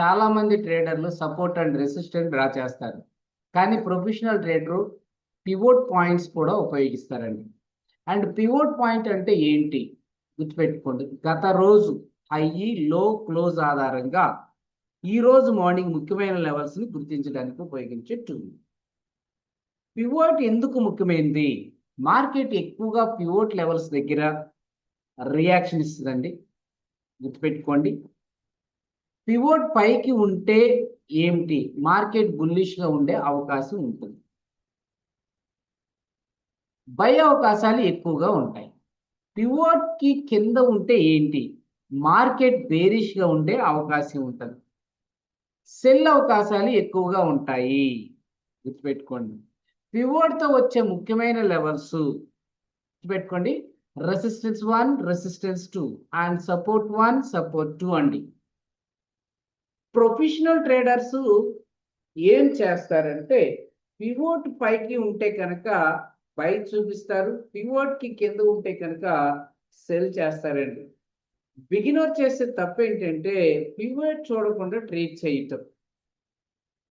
చాలా మంది ట్రేడర్లు support and resistant draw చేస్తారు. కానీ ప్రొఫెషనల్ ట్రేడరు పివోట్ పాయింట్స్ కూడా ఉపయోగిస్తారండి. అండ్ పివోట్ పాయింట్ అంటే ఏంటి? గుర్తుపెట్టుకోండి. గత రోజు హై, లో, క్లోజ్ ఆధారంగా ఈ రోజు మార్నింగ్ ముఖ్యమైన లెవెల్స్ని గుర్తించడానికి ఉపయోగించే టూల్. పివోట్ ఎందుకు ముఖ్యమైనది? మార్కెట్ ఎక్కువగా పివోట్ లెవెల్స్ దగ్గర రియాక్షన్ ఇస్తుందండి. గుర్తుపెట్టుకోండి. పివోట్ పైకి ఉంటే ఏమిటి? మార్కెట్ బుల్లిష్గా ఉండే అవకాశం ఉంటుంది. బై అవకాశాలు ఎక్కువగా ఉంటాయి. పివోట్ కి కింద ఉంటే ఏంటి? మార్కెట్ బేరిష్గా ఉండే అవకాశం ఉంటుంది. సెల్ అవకాశాలు ఎక్కువగా ఉంటాయి. గుర్తుపెట్టుకోండి. పివోట్ తో వచ్చే ముఖ్యమైన లెవెల్స్ గుర్తుపెట్టుకోండి. Resistance 1, resistance 2 and support 1, support 2 అండి. ప్రొఫెషనల్ ట్రేడర్స్ ఏం చేస్తారంటే పివోట్ పైకి ఉంటే కనుక బై చూపిస్తారు, పివోట్ కి కింద ఉంటే కనుక సెల్ చేస్తారండి. బిగినర్ చేసే తప్పు ఏంటంటే పివోట్ చూడకుండా ట్రేడ్ చేయటం.